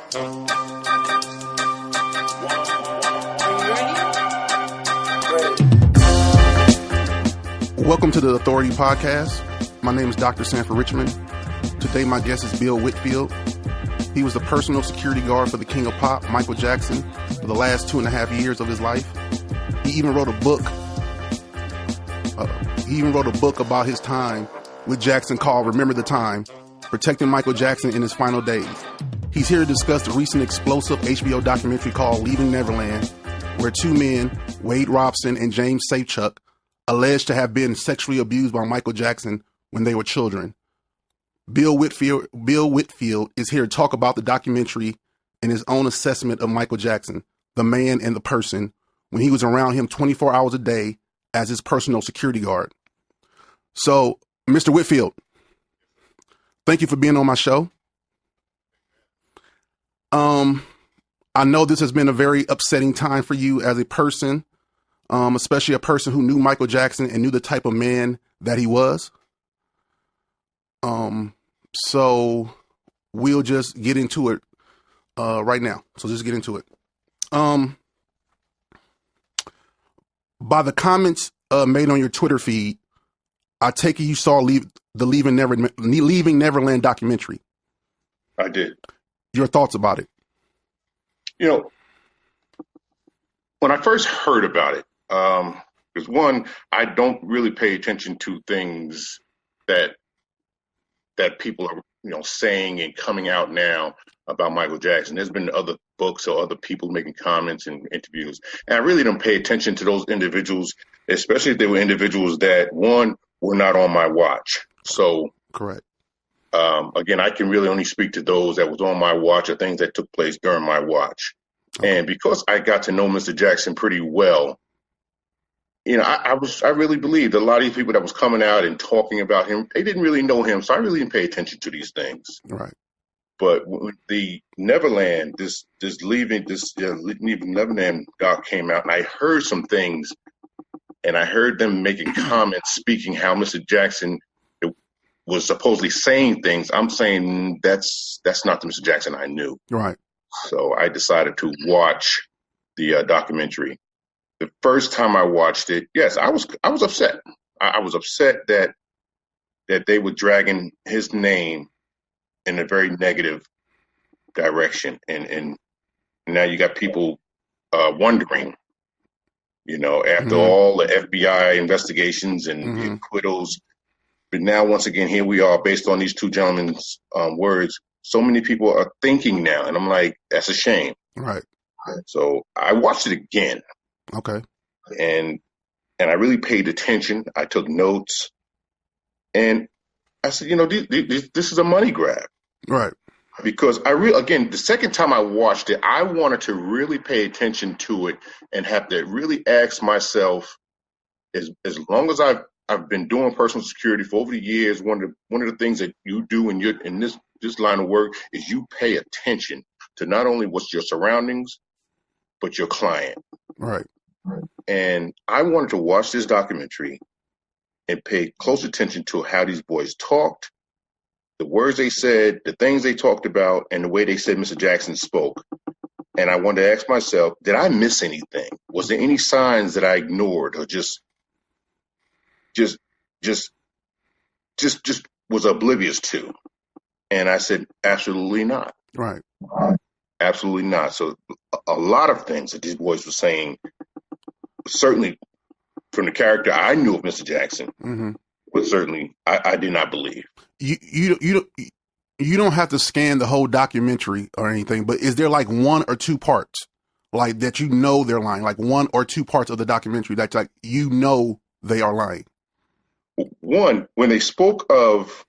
Welcome to the Authority Podcast. My name is Dr. Sanford Richmond. Today my guest is Bill Whitfield. He was the personal security guard for the King of Pop, Michael Jackson, for the last 2.5 years of his life. He even wrote a book. About his time with Jackson called "Remember the Time," protecting Michael Jackson in his final days. He's here to discuss the recent explosive HBO documentary called "Leaving Neverland," where two men, Wade Robson and James Safechuck, alleged to have been sexually abused by Michael Jackson when they were children. Bill Whitfield is here to talk about the documentary and his own assessment of Michael Jackson, the man and the person, when he was around him 24 hours a day as his personal security guard. So, Mr. Whitfield, thank you for being on my show. I know this has been a very upsetting time for you as a person, especially a person who knew Michael Jackson and knew the type of man that he was. So we'll just get into it right now. So just get into it. By the comments made on your Twitter feed, I take it you saw the Leaving Neverland documentary. I did. Your thoughts about it? You know, when I first heard about it, because one, I don't really pay attention to things that people are, saying and coming out now about Michael Jackson. There's been other books or other people making comments and interviews, and I really don't pay attention to those individuals, especially if they were individuals that, one, were not on my watch. So, correct. Again, I can really only speak to those that was on my watch or things that took place during my watch. Okay. And because I got to know Mr. Jackson pretty well, I really believed a lot of these people that was coming out and talking about him, they didn't really know him, so I really didn't pay attention to these things. Right. But when the Neverland, this Leaving Neverland doc came out, and I heard some things, and I heard them making comments, speaking how Mr. Jackson was supposedly saying things. I'm saying that's not the Mr. Jackson I knew. Right. So I decided to watch the documentary. The first time I watched it, yes, I was upset. I was upset that they were dragging his name in a very negative direction, and now you got people wondering, after all the FBI investigations and the acquittals, but now once again here we are based on these two gentlemen's words. So many people are thinking now, and I'm like, that's a shame. Right. So I watched it again. Okay. And I really paid attention. I took notes, and I said, this is a money grab. Right. Because the second time I watched it, I wanted to really pay attention to it and have to really ask myself, as long as I've been doing personal security for over the years, one of the things that you do in this line of work is you pay attention to not only what's your surroundings, but your client. Right. And I wanted to watch this documentary and pay close attention to how these boys talked, the words they said, the things they talked about, and the way they said Mr. Jackson spoke. And I wanted to ask myself, did I miss anything? Was there any signs that I ignored or just was oblivious to? And I said, absolutely not. Right. Absolutely not. So a lot of things that these boys were saying, certainly from the character I knew of Mr. Jackson, but certainly I did not believe. You don't have to scan the whole documentary or anything, but is there like one or two parts like that they're lying, like one or two parts of the documentary that they are lying? One, when they spoke of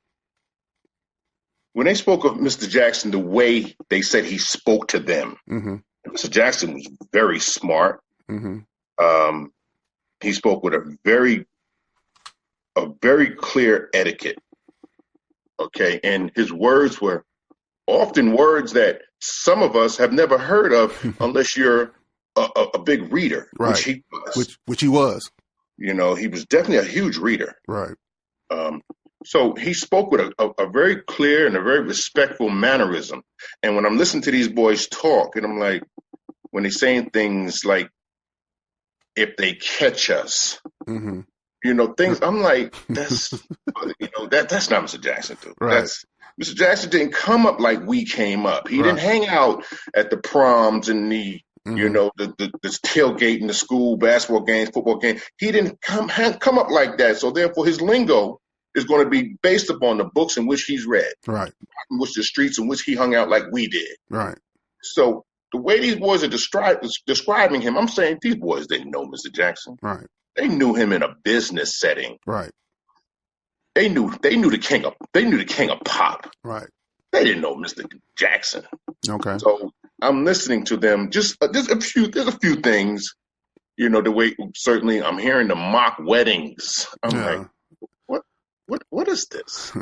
Mr. Jackson, the way they said he spoke to them, Mr. Jackson was very smart. He spoke with a very clear etiquette. Okay, and his words were often words that some of us have never heard of unless you're a big reader, right. Which he was. Which he was. He was definitely a huge reader. Right. So he spoke with a very clear and a very respectful mannerism. And when I'm listening to these boys talk, and I'm like, when they're saying things like, if they catch us, Mm-hmm. Things, I'm like, that's, that's not Mr. Jackson, dude. Right. Mr. Jackson didn't come up like we came up. He Right. didn't hang out at the proms and the, Mm-hmm. the tailgate in the school, basketball games, football games. He didn't come up like that. So therefore his lingo is going to be based upon the books in which he's read, Right. in which the streets in which he hung out like we did. Right. So the way these boys are describing him, I'm saying these boys didn't know Mr. Jackson. Right. They knew him in a business setting. Right. They knew the king of pop. Right. They didn't know Mr. Jackson. Okay. So I'm listening to them. There's a few things, the way certainly I'm hearing the mock weddings. I'm like, what is this?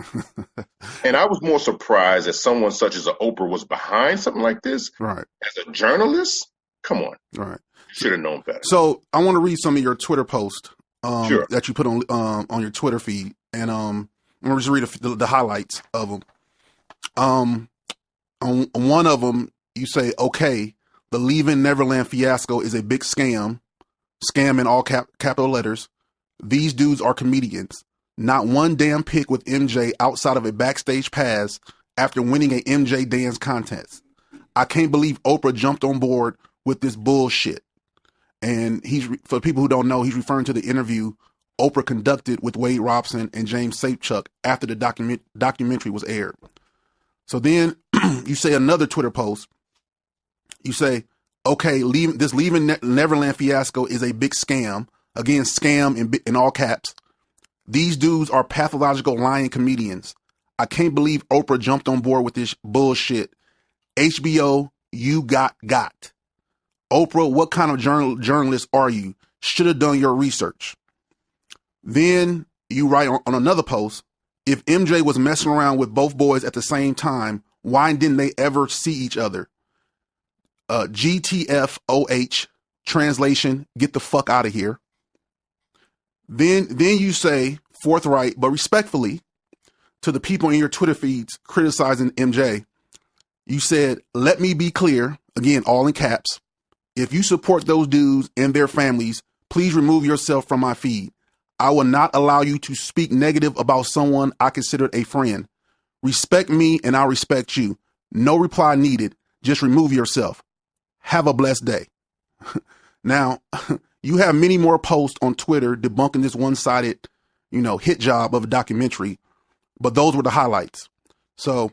And I was more surprised that someone such as an Oprah was behind something like this. Right. As a journalist, come on. Right. Should have known better. So I want to read some of your Twitter posts Sure. that you put on your Twitter feed, and I'm gonna just read the highlights of them. On one of them, you say, "Okay, the Leaving Neverland fiasco is a big scam in all capital letters. These dudes are comedians. Not one damn pic with MJ outside of a backstage pass after winning a MJ dance contest. I can't believe Oprah jumped on board with this bullshit." And for people who don't know, he's referring to the interview Oprah conducted with Wade Robson and James Safechuck after the documentary was aired. So then you say another Twitter post. You say, "Okay, this Leaving Neverland fiasco is a big scam." Again, scam in all caps. "These dudes are pathological lying comedians. I can't believe Oprah jumped on board with this bullshit. HBO, you got. Oprah, what kind of journalist are you? Should have done your research." Then you write on another post, "If MJ was messing around with both boys at the same time, why didn't they ever see each other? GTFOH, translation, get the fuck out of here." Then you say, forthright but respectfully, to the people in your Twitter feeds criticizing MJ, you said, "Let me be clear," again, all in caps, "if you support those dudes and their families, please remove yourself from my feed. I will not allow you to speak negative about someone I considered a friend. Respect me and I'll respect you. No reply needed. Just remove yourself. Have a blessed day." Now, you have many more posts on Twitter debunking this one-sided, hit job of a documentary, but those were the highlights. So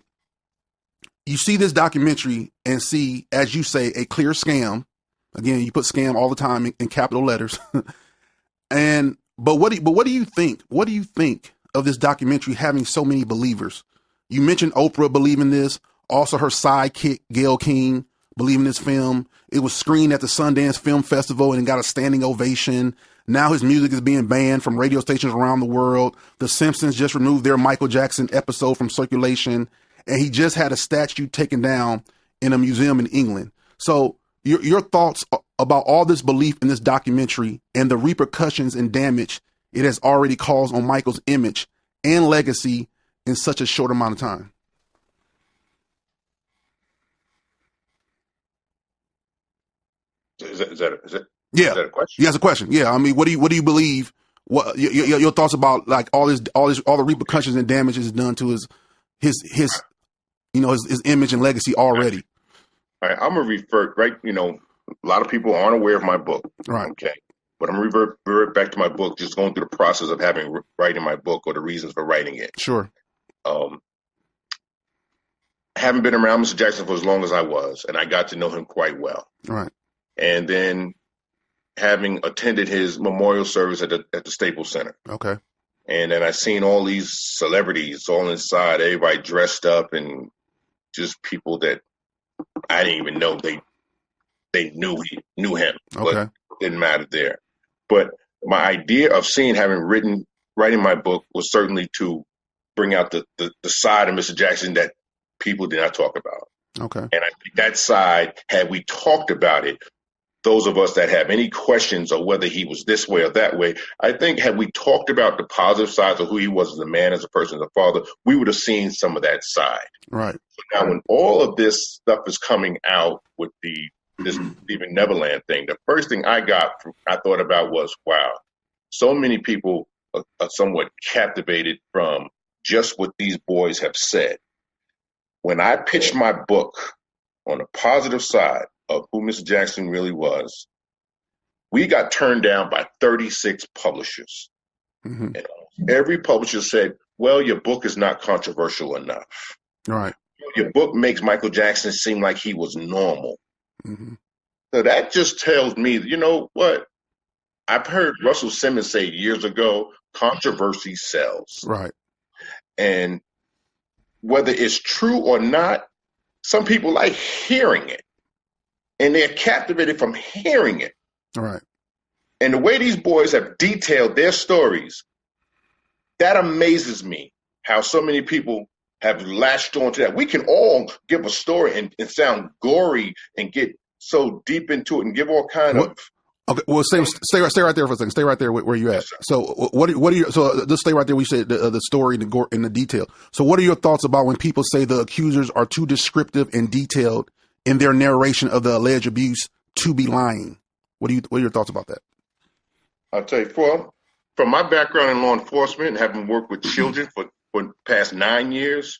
you see this documentary and see, as you say, a clear scam. Again, you put scam all the time in capital letters. But what do you think? What do you think of this documentary having so many believers? You mentioned Oprah believing this, also her sidekick Gayle King believing this film. It was screened at the Sundance Film Festival and got a standing ovation. Now his music is being banned from radio stations around the world. The Simpsons just removed their Michael Jackson episode from circulation, and he just had a statue taken down in a museum in England. So your thoughts about all this belief in this documentary and the repercussions and damage it has already caused on Michael's image and legacy in such a short amount of time? Is that Yeah. Is that a question? Yeah, it's a question. Yeah. I mean, what do you believe? What your thoughts about like all the repercussions and damage is done to his image and legacy already? All right, I'm gonna revert right. A lot of people aren't aware of my book. Right. Okay. But I'm gonna revert back to my book, just going through the process of writing my book or the reasons for writing it. Sure. Haven't been around Mr. Jackson for as long as I was, and I got to know him quite well. Right. And then having attended his memorial service at the Staples Center. Okay. And then I seen all these celebrities all inside, everybody dressed up, and just people that I didn't even know they knew him. Okay. But didn't matter there. But my idea of writing my book was certainly to bring out the side of Mr. Jackson that people did not talk about. Okay. And I think that side, had we talked about it, those of us that have any questions or whether he was this way or that way, I think had we talked about the positive sides of who he was as a man, as a person, as a father, we would have seen some of that side. Right. So now when all of this stuff is coming out with this Leaving Neverland thing, the first thing I thought about was, wow, so many people are somewhat captivated from just what these boys have said. When I pitched my book on the positive side of who Mr. Jackson really was, we got turned down by 36 publishers. Mm-hmm. And every publisher said, well, your book is not controversial enough. Right. Your book makes Michael Jackson seem like he was normal. Mm-hmm. So that just tells me, you know what? I've heard Russell Simmons say years ago, controversy sells. Right. And whether it's true or not, some people like hearing it. And they're captivated from hearing it. Right. And the way these boys have detailed their stories, that amazes me, how so many people have latched on to that. We can all give a story and sound gory and get so deep into it and give all kind of. Okay, well, stay right there for a second. Stay right there where you at. Yes, so, what are your? So, just stay right there. We said the story and the detail. So, what are your thoughts about when people say the accusers are too descriptive and detailed in their narration of the alleged abuse to be lying? What are your thoughts about that? I'll tell you, from my background in law enforcement and having worked with children for the past 9 years,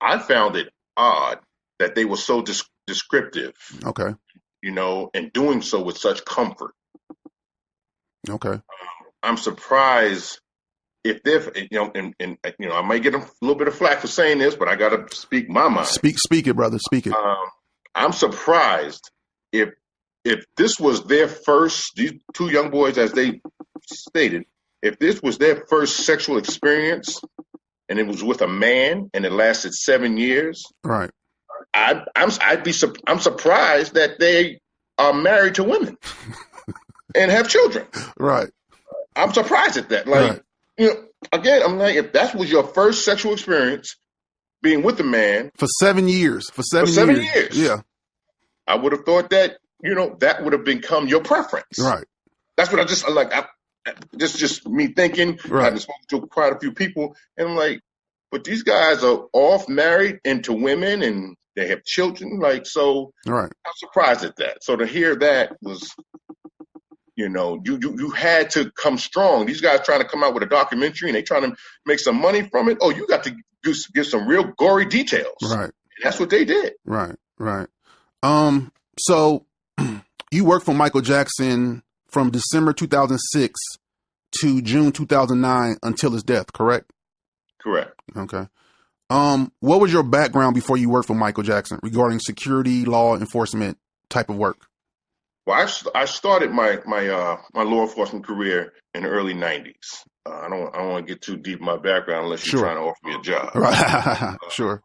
I found it odd that they were so descriptive. Okay. You know, and doing so with such comfort. Okay. I'm surprised if they're, you know, and you know, I might get a little bit of flack for saying this, but I got to speak my mind. Speak it, brother. Speak it. I'm surprised if this was their first, these two young boys, as they stated, if this was their first sexual experience and it was with a man and it lasted 7 years. Right. I'm surprised that they are married to women and have children. Right. I'm surprised at that. Like, you know, again, I'm like, if that was your first sexual experience, being with a man for 7 years, for seven years, yeah, I would have thought that, you know, that would have become your preference. Right. That's what I just like. This is just me thinking. Right. Having spoken to quite a few people, and I'm like, but these guys are off married into women and they have children. Like, so right. I'm surprised at that. So to hear that was, you know, you had to come strong. These guys trying to come out with a documentary and they trying to make some money from it. Oh, you got to give some real gory details. Right. And that's what they did. Right. Right. So you worked for Michael Jackson from December 2006 to June 2009 until his death, correct? Correct. Okay. What was your background before you worked for Michael Jackson regarding security, law enforcement type of work? Well, I started my law enforcement career in the early 90s. I don't want to get too deep in my background unless you're trying to offer me a job. Right. Sure.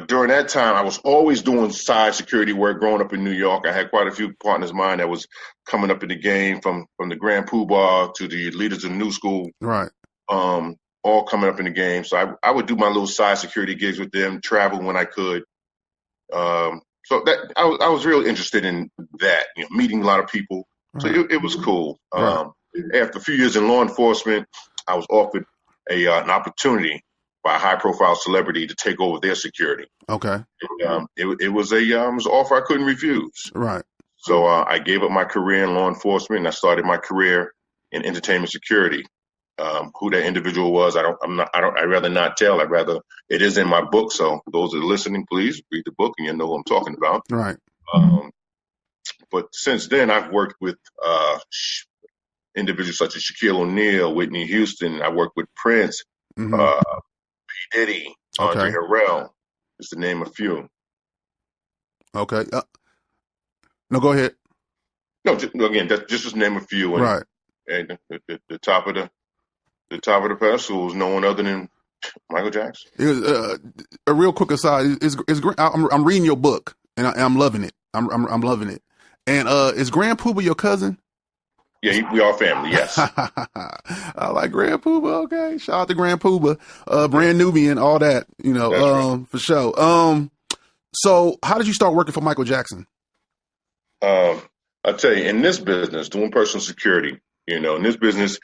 During that time, I was always doing side security work growing up in New York. I had quite a few partners of mine that was coming up in the game from the Grand Poobah to the leaders of the New School. Right. All coming up in the game. So I would do my little side security gigs with them, travel when I could. So that I was really interested in that, you know, meeting a lot of people. Right. So it was cool. Right. After a few years in law enforcement, I was offered an opportunity by a high-profile celebrity to take over their security. Okay. It was an offer I couldn't refuse. Right. So I gave up my career in law enforcement and I started my career in entertainment security. Who that individual was, I'd rather not tell. It is in my book. So those that are listening, please read the book and you'll know who I'm talking about. Right. But since then, I've worked with individuals such as Shaquille O'Neal, Whitney Houston. I worked with Prince, P. Diddy, Andre Harrell, just to name a few. Okay. No, go ahead. No, just to name a few. And, right. And the top of the pedestal was no one other than Michael Jackson. It was, a real quick aside. It's great. I'm reading your book and I'm loving it. I'm loving it. And is Grand Poobah your cousin? Yeah, we are family. Yes. I like Grand Poobah. Okay, shout out to Grand Poobah, Brand Nubian, all that. You know, right. For sure. So how did you start working for Michael Jackson? I I tell you, in this business, doing personal security, in this business,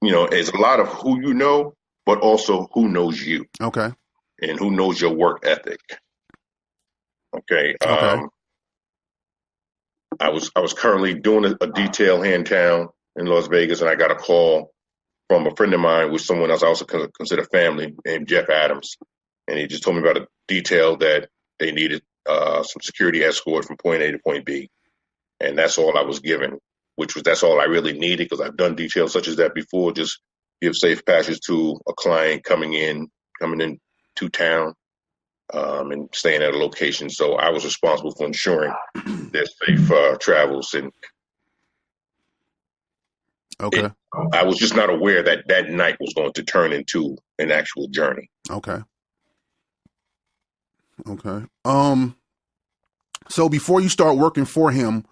it's a lot of who you know, but also who knows you. Okay. And who knows your work ethic. Okay. Okay. I was currently doing a detail here in town in Las Vegas, and I got a call from a friend of mine with someone else I also consider family named Jeff Adams. And he just told me about a detail that they needed some security escort from point A to point B. And that's all I was given, that's all I really needed, because I've done details such as that before, just give safe passage to a client coming in to town and staying at a location. So I was responsible for ensuring their safe travels. And okay. I was just not aware that night was going to turn into an actual journey. Okay. Okay. So before you start working for him,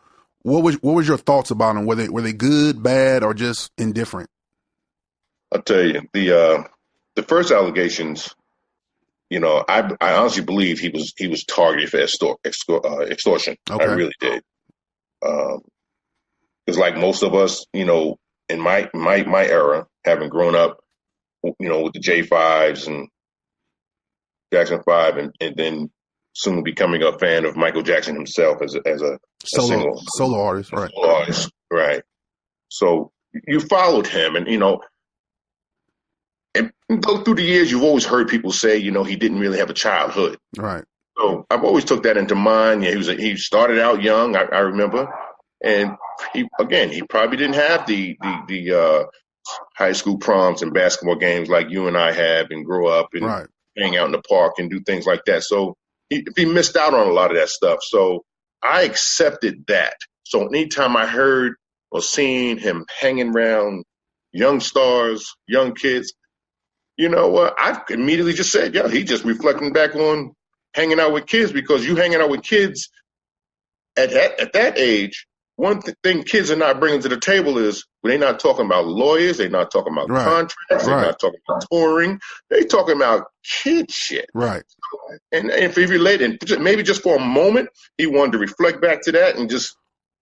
what was your thoughts about him? Were they good, bad, or just indifferent? I'll tell you, the first allegations, I honestly believe he was targeted for extortion. Okay. I really did. Because like most of us, in my era, having grown up, with the J5s and Jackson 5, and then soon becoming a fan of Michael Jackson himself as a solo artist, right? Solo artist, right. So you followed him, and and though through the years you've always heard people say, he didn't really have a childhood, right? So I've always took that into mind. Yeah, he started out young, I remember, and he probably didn't have the high school proms and basketball games like you and I have, and grow up and right. hang out in the park and do things like that. So he missed out on a lot of that stuff. So I accepted that. So anytime I heard or seen him hanging around young stars, young kids, you know what? I immediately just said, yeah, he just reflecting back on hanging out with kids, because you hanging out with kids at that age. One thing kids are not bringing to the table is they're not talking about lawyers, they're not talking about contracts, they're not talking about touring, they're talking about kid shit. Right. And if he related, maybe just for a moment, he wanted to reflect back to that and just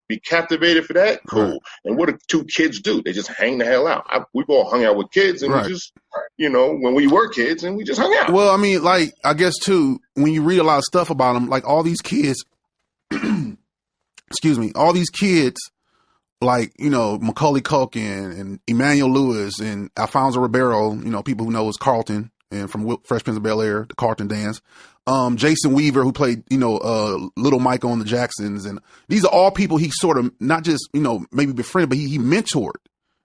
be captivated for that. Cool. Right. And what do two kids do? They just hang the hell out. We've all hung out with kids, and we just, when we were kids, and we just hung out. Well, I mean, like, I guess too, when you read a lot of stuff about them, like all these kids, excuse me, all these kids, like, Macaulay Culkin and Emmanuel Lewis and Alfonso Ribeiro, people who know as Carlton and from Fresh Prince of Bel-Air, the Carlton Dance. Jason Weaver, who played, Little Mike on the Jacksons. And these are all people he sort of not just, maybe befriended, but he mentored.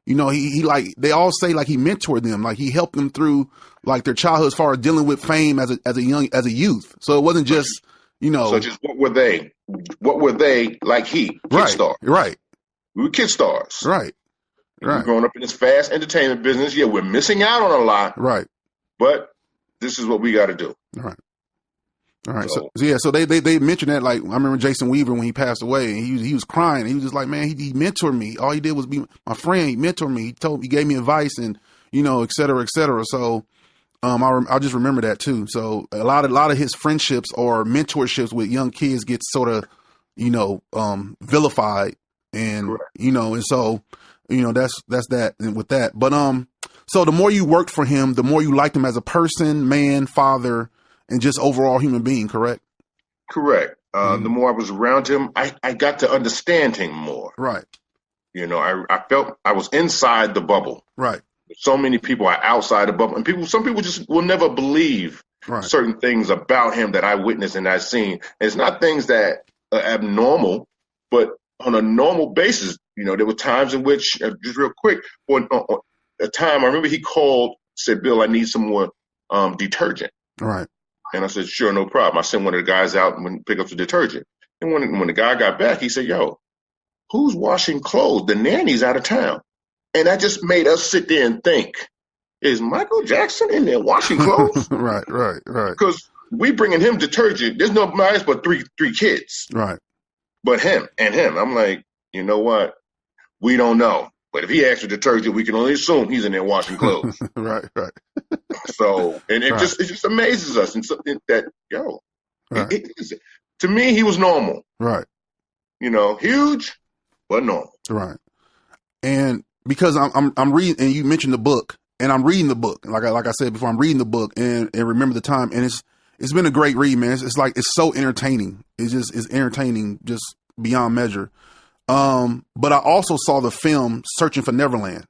He like, they all say like he mentored them, like he helped them through like their childhood as far as dealing with fame as a youth. So it wasn't just, So just what were they? What were they like kid stars? Right. We were kid stars. Right. We're growing up in this fast entertainment business. Yeah, we're missing out on a lot. Right. But this is what we got to do. All right. So they mentioned that, like, I remember Jason Weaver when he passed away, and he was crying. He was just like, man, he mentored me. All he did was be my friend. He mentored me. He gave me advice, and et cetera, et cetera. So I just remember that too. So a lot of his friendships or mentorships with young kids get sort of vilified, and Correct. And so that's that and with that. But so the more you worked for him, the more you liked him as a person, man, father, and just overall human being, correct? Correct. The more I was around him, I got to understand him more. Right. I felt I was inside the bubble. Right. So many people are outside the bubble, and some people just will never believe certain things about him that I witnessed and I've seen. And it's not things that are abnormal, but on a normal basis, there were times in which, just real quick, a time I remember he called, said, "Bill, I need some more detergent." Right. And I said, "Sure, no problem." I sent one of the guys out and pick up the detergent. And when the guy got back, he said, "Yo, who's washing clothes? The nanny's out of town." And that just made us sit there and think, is Michael Jackson in there washing clothes? Right. Because we bringing him detergent. There's no nice but three kids. Right. But him and him. I'm like, you know what? We don't know. But if he asks for detergent, we can only assume he's in there washing clothes. Right. So, and it just amazes us. And something that, to me, he was normal. Right. Huge, but normal. Right. And because I'm reading, and you mentioned the book, and I'm reading the book. Like I said before, I'm reading the book and remember the time, and it's been a great read, man. It's like it's so entertaining. It's entertaining just beyond measure. But I also saw the film Searching for Neverland,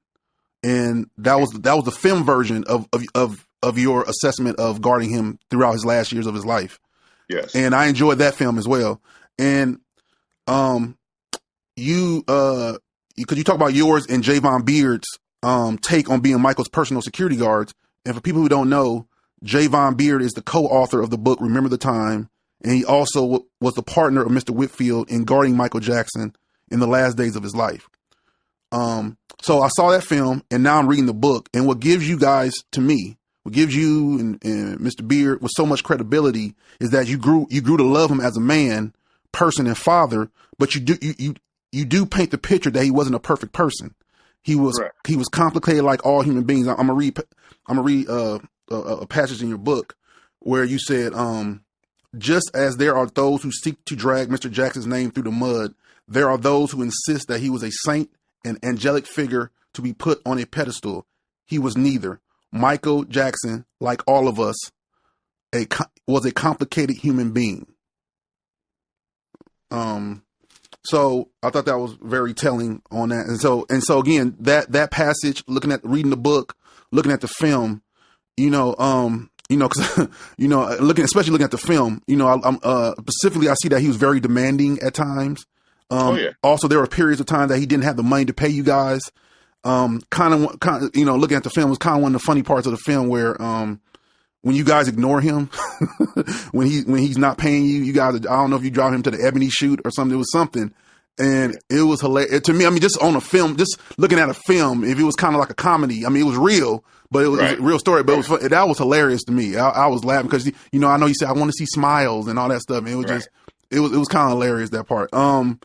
and that was the film version of your assessment of guarding him throughout his last years of his life. Yes. And I enjoyed that film as well. And because you talk about yours and Javon Beard's take on being Michael's personal security guards. And for people who don't know, Javon Beard is the co-author of the book Remember the Time, and he also was the partner of Mr. Whitfield in guarding Michael Jackson in the last days of his life. So I saw that film, and now I'm reading the book. And what gives you guys, to me, what gives you and Mr. Beard with so much credibility is that you grew to love him as a man, person, and father. But you do paint the picture that he wasn't a perfect person. He was complicated like all human beings. I'm gonna read a passage in your book where you said, just as there are those who seek to drag Mr. Jackson's name through the mud, there are those who insist that he was a saint, an angelic figure to be put on a pedestal. He was neither. Michael Jackson, like all of us, was a complicated human being. So I thought that was very telling on that. And so again, that passage, reading the book, looking at the film, cause, especially looking at the film, I'm specifically, I see that he was very demanding at times. Also there were periods of time that he didn't have the money to pay you guys. Looking at the film was kind of one of the funny parts of the film where, when you guys ignore him, when he's not paying you, you guys, I don't know if you drive him to the Ebony shoot or something. It was something. And it was hilarious to me. I mean, just on a film, just looking at a film, if it was kind of like a comedy, I mean, it was real, but it was a real story, but it was that was hilarious to me. I was laughing because, I know you said, I want to see smiles and all that stuff. And it was just, it was kind of hilarious, that part. And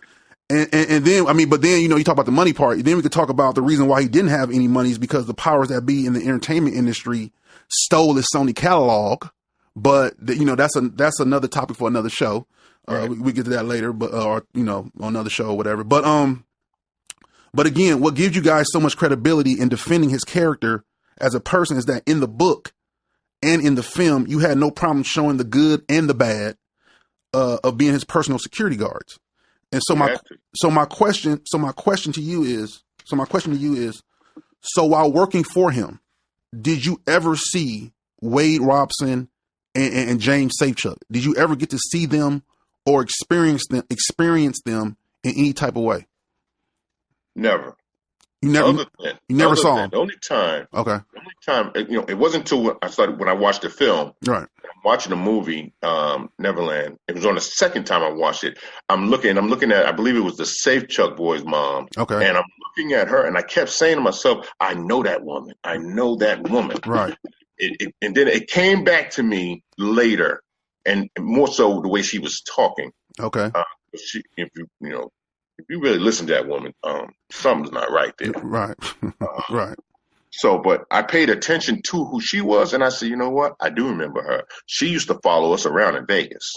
then, you talk about the money part. Then we could talk about the reason why he didn't have any money is because the powers that be in the entertainment industry stole his Sony catalog. But that's another topic for another show. We get to that later, but on another show or whatever. But again, what gives you guys so much credibility in defending his character as a person is that in the book and in the film, you had no problem showing the good and the bad of being his personal security guards. And so my question to you is, so while working for him, did you ever see Wade Robson and James Safechuck? Did you ever get to see them or experience them in any type of way? Never. You never saw them. The only time. Okay. The only time, it wasn't until when I watched the film. Right. I'm watching the movie, Neverland. It was on the second time I watched it. I'm looking at, I believe it was the Safechuck boy's mom. Okay. And I'm looking at her, and I kept saying to myself, I know that woman. I know that woman. Right. And then it came back to me later, and more so the way she was talking. Okay. If you really listen to that woman, something's not right there. Right. Right. So, but I paid attention to who she was, and I said, you know what? I do remember her. She used to follow us around in Vegas.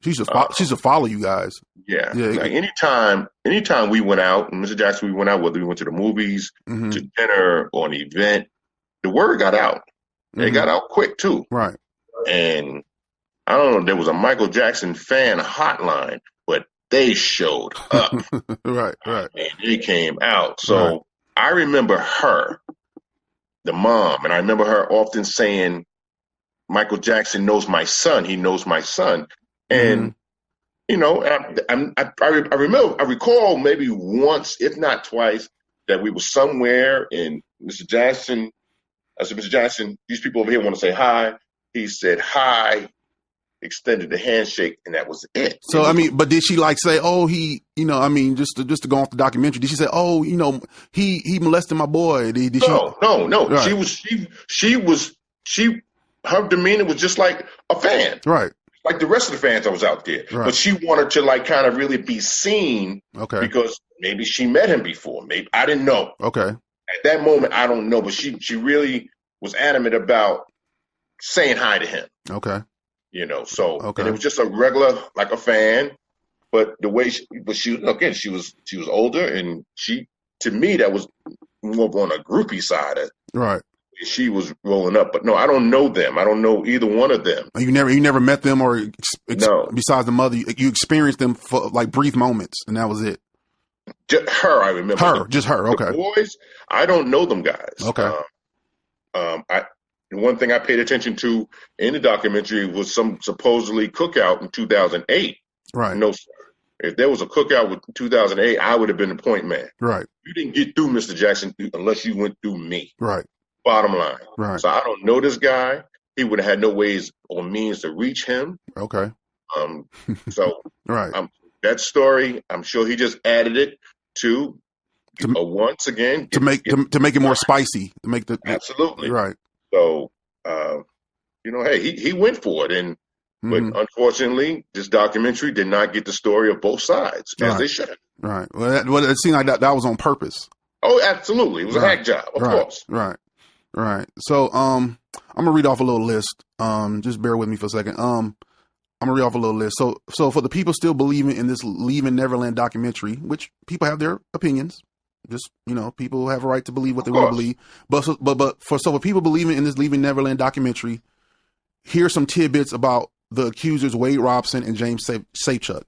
She used to follow you guys. Yeah. Like anytime we went out, and Mr. Jackson, we went out, whether we went to the movies, to dinner, or an event, the word got out. It got out quick too. Right. And I don't know, there was a Michael Jackson fan hotline, but they showed up. Right. And they came out. So I remember her, the mom, and I remember her often saying, Michael Jackson knows my son. He knows my son. And, I recall maybe once, if not twice, that we were somewhere and Mr. Jackson, I said, Mr. Jackson, these people over here want to say hi. He said hi, extended the handshake, and that was it. So, but did she say, oh, he, just to go off the documentary, did she say, oh, he molested my boy? No. Right. Her demeanor was just like a fan. Right. Like the rest of the fans that was out there. Right. But she wanted to kind of really be seen. Okay. Because maybe she met him before. Maybe I didn't know. Okay. At that moment, I don't know, but she really was adamant about saying hi to him. Okay. And it was just a regular, like a fan, but the way she was older, and to me that was more on a groupie side. Right. She was rolling up, but no, I don't know them. I don't know either one of them. You never met them, or no. Besides the mother, you experienced them for like brief moments, and that was it. Just her, I remember. Just her. Okay. The boys, I don't know them guys. Okay. One thing I paid attention to in the documentary was some supposedly cookout in 2008. Right. No, sir. If there was a cookout with 2008, I would have been the point man. Right. You didn't get through Mr. Jackson unless you went through me. Right. Bottom line. Right. So I don't know this guy. He would have had no ways or means to reach him. Okay. So right. That story, I'm sure he just added it to once again to make it more spicy. To make the absolutely right. So hey, he went for it, and but unfortunately, this documentary did not get the story of both sides as they should. Right. Well, it seemed like that was on purpose. Oh, absolutely. It was a hack job, of course. Right. Right. So I'm gonna read off a little list. Just bear with me for a second. I'm gonna read off a little list. So for the people still believing in this Leaving Neverland documentary, which people have their opinions, just people have a right to believe what they want to believe. But for people believing in this Leaving Neverland documentary, here's some tidbits about the accusers Wade Robson and James Safechuck.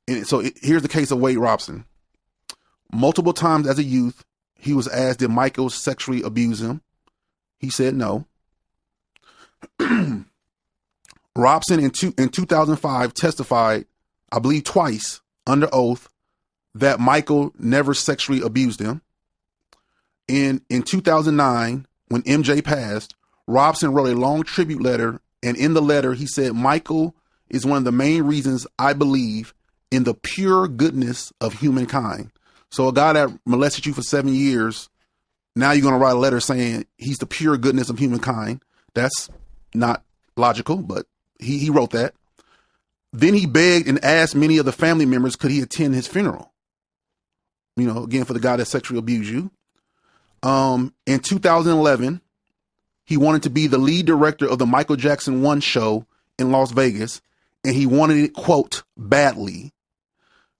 And so here's the case of Wade Robson. Multiple times as a youth, he was asked did Michael sexually abuse him. He said no. Robson in 2005 testified, I believe twice, under oath, that Michael never sexually abused him. And in 2009, when MJ passed, Robson wrote a long tribute letter, and in the letter he said, Michael is one of the main reasons I believe in the pure goodness of humankind. So a guy that molested you for 7 years, now you're going to write a letter saying he's the pure goodness of humankind. That's not logical, but he wrote that. Then he begged and asked many of the family members, could he attend his funeral? Again, for the guy that sexually abused you. In 2011, he wanted to be the lead director of the Michael Jackson 1 show in Las Vegas, and he wanted it, quote, badly.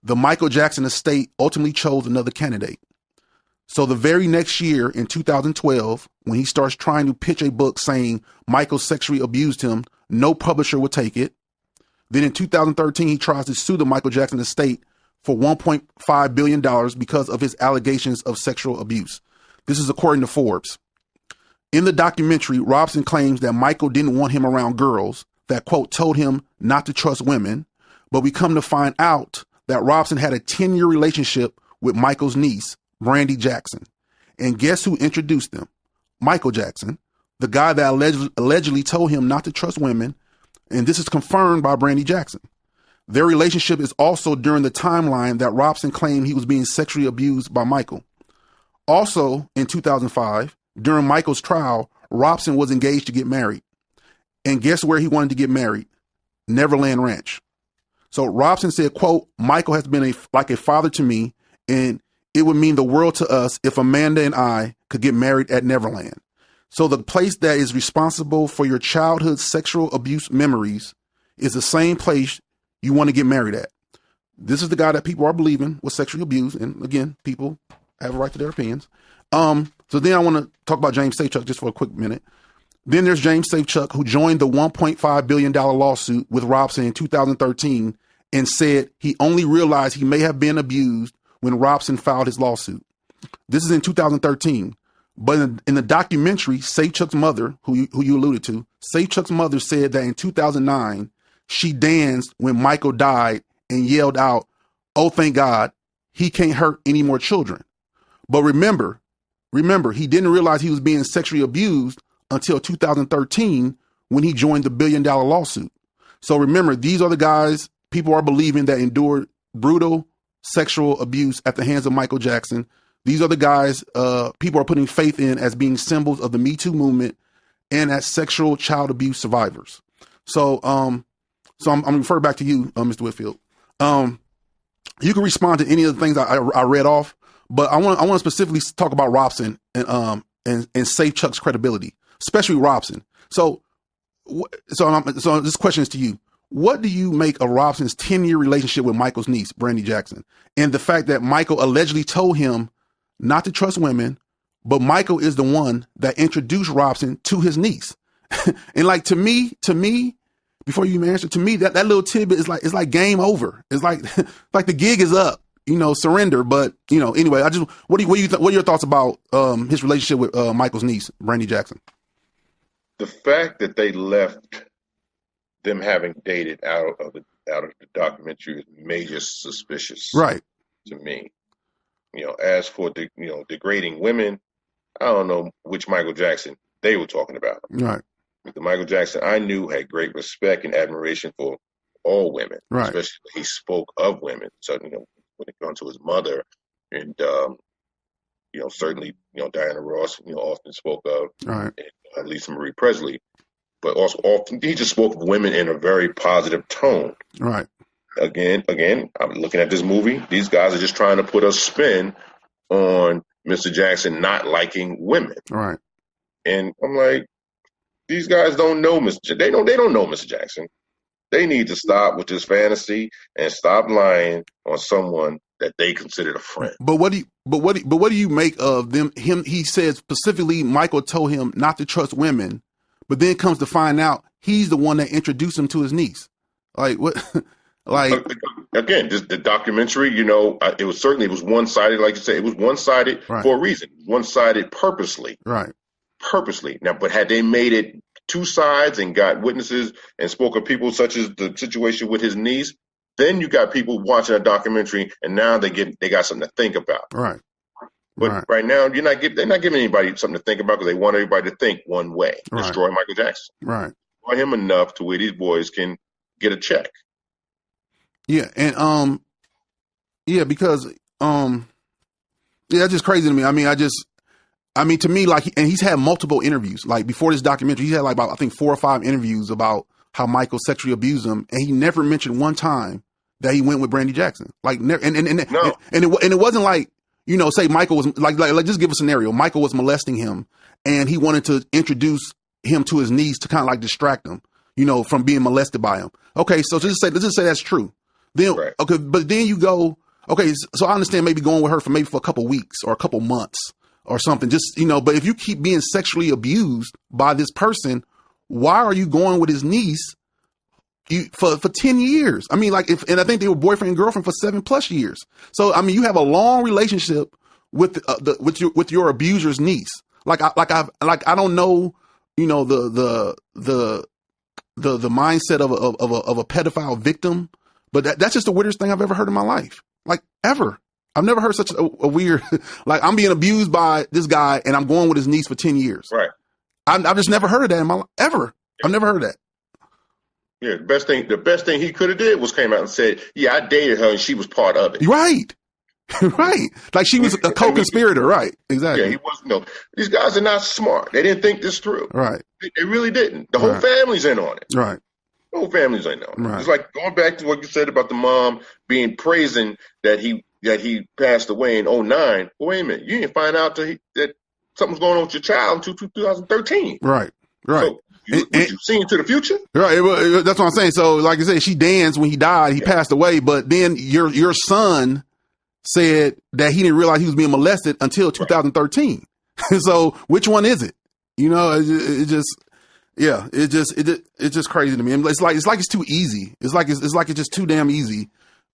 The Michael Jackson estate ultimately chose another candidate. So the very next year, in 2012, when he starts trying to pitch a book saying Michael sexually abused him, no publisher would take it. Then in 2013, he tries to sue the Michael Jackson estate for $1.5 billion because of his allegations of sexual abuse. This is according to Forbes. In the documentary, Robson claims that Michael didn't want him around girls, that, quote, told him not to trust women. But we come to find out that Robson had a 10-year relationship with Michael's niece, Brandy Jackson. And guess who introduced them? Michael Jackson, the guy that allegedly told him not to trust women. And this is confirmed by Brandy Jackson. Their relationship is also during the timeline that Robson claimed he was being sexually abused by Michael. Also, in 2005, during Michael's trial, Robson was engaged to get married. And guess where he wanted to get married? Neverland Ranch. So Robson said, quote, Michael has been like a father to me, and it would mean the world to us if Amanda and I could get married at Neverland. So the place that is responsible for your childhood sexual abuse memories is the same place you want to get married at. This is the guy that people are believing was sexually abused. And again, people have a right to their opinions. So then I want to talk about James Safechuck just for a quick minute. Then there's James Safechuck, who joined the $1.5 billion lawsuit with Robson in 2013 and said he only realized he may have been abused when Robson filed his lawsuit. This is in 2013. But in the documentary, Safechuck's mother, who you alluded to, Safechuck's mother said that in 2009, she danced when Michael died and yelled out, oh, thank God, he can't hurt any more children. But remember, he didn't realize he was being sexually abused until 2013 when he joined the $1 billion lawsuit. So remember, these are the guys people are believing that endured brutal sexual abuse at the hands of Michael Jackson. These are the guys people are putting faith in as being symbols of the Me Too movement and as sexual child abuse survivors. So I'm refer back to you, Mr. Whitfield. You can respond to any of the things I read off, but I want to specifically talk about Robson and Safechuck's credibility, especially Robson. So this question is to you. what do you make of Robson's 10-year relationship with Michael's niece, Brandy Jackson, and the fact that Michael allegedly told him not to trust women, but Michael is the one that introduced Robson to his niece? And like, to me, before you even answer, to me, that little tidbit is like, it's like game over. It's like, like the gig is up, you know, surrender. But, you know, anyway, what are your thoughts about his relationship with Michael's niece, Brandy Jackson? The fact that they left them having dated out of the documentary is major suspicious, right, to me. You know, as for degrading women, I don't know which Michael Jackson they were talking about. Right. The Michael Jackson I knew had great respect and admiration for all women, right, especially when he spoke of women. So, you know, when it comes to his mother, and you know, certainly, you know, Diana Ross, you know, often spoke of, right, and Lisa Marie Presley, but also often he just spoke of women in a very positive tone. right. Again, I'm looking at this movie. These guys are just trying to put a spin on Mr. Jackson not liking women, right. And I'm like, these guys don't know Mr. They don't know Mr. Jackson. They need to stop with this fantasy and stop lying on someone that they considered a friend. But what do you make of him? He said specifically Michael told him not to trust women, but then comes to find out he's the one that introduced him to his niece. Like what? Like, again, just the documentary, you know, it was one-sided, like you said, it was one-sided, right, for a reason, one-sided purposely. Right. Purposely. Now, but had they made it two sides and got witnesses and spoke of people such as the situation with his niece, then you got people watching a documentary and now they got something to think about. Right. But right now, they're not giving anybody something to think about because they want everybody to think one way. Right. Destroy Michael Jackson. Right. Destroy him enough to where these boys can get a check. Yeah, and yeah, because yeah, it's just crazy to me. I mean, to me, like, and he's had multiple interviews. Like before this documentary, he had like about, I think, 4 or 5 interviews about how Michael sexually abused him, and he never mentioned one time that he went with Brandy Jackson. Like, never, and it wasn't like, you know, say Michael was like just give a scenario. Michael was molesting him, and he wanted to introduce him to his niece to kind of like distract him, you know, from being molested by him. Okay, so let's just say that's true. Then right. Okay, but then you go, okay, so I understand maybe going with her for a couple weeks or a couple months or something, just, you know, but if you keep being sexually abused by this person, why are you going with his niece for 10 years? I mean, like, and I think they were boyfriend and girlfriend for 7+ years. So, I mean, you have a long relationship with your abuser's niece. Like I don't know, you know, the mindset of a pedophile victim. But that's just the weirdest thing I've ever heard in my life. Like, ever. I've never heard such a weird, like, I'm being abused by this guy and I'm going with his niece for 10 years. Right. I've just never heard of that in my life, ever. Yeah. I've never heard of that. Yeah, the best thing he could have did was came out and said, yeah, I dated her and she was part of it. Right. Right. Like she was a co-conspirator. Right. Exactly. Yeah, he wasn't. No, these guys are not smart. They didn't think this through. Right. They really didn't. The whole family's in on it. Right. The whole family's in on it. Right. It's like going back to what you said about the mom being praising that he passed away in 2009. Well, wait a minute. You didn't find out that something's going on with your child until 2013. Right. Right. So, you seen into the future? Right. That's what I'm saying. So, like I said, she danced when he died. He passed away. But then your son said that he didn't realize he was being molested until 2013. Right. So, which one is it? You know, it just. Yeah, it's just crazy to me. It's like it's too easy. It's like it's just too damn easy.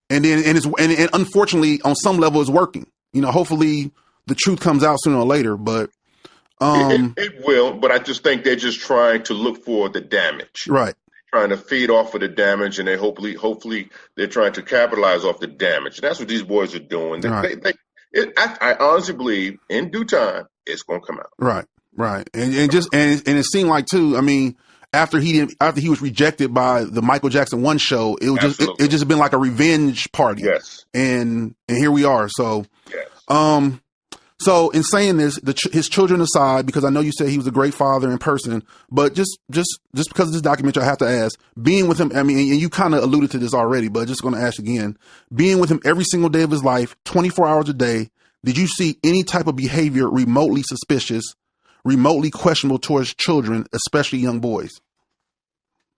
And unfortunately, on some level, it's working. You know, hopefully the truth comes out sooner or later. But it will. But I just think they're just trying to look for the damage. Right. Trying to feed off of the damage, and they hopefully they're trying to capitalize off the damage. And that's what these boys are doing. I honestly believe in due time it's going to come out. Right. Right. And it seemed like too, I mean, after he was rejected by the Michael Jackson 1 show, it was it just been like a revenge party. Yes. And here we are. So, yes. So in saying this, his children aside, because I know you said he was a great father in person, but just because of this documentary, I have to ask, being with him, I mean, and you kind of alluded to this already, but just going to ask again, being with him every single day of his life, 24 hours a day, did you see any type of behavior remotely suspicious, remotely questionable towards children, especially young boys?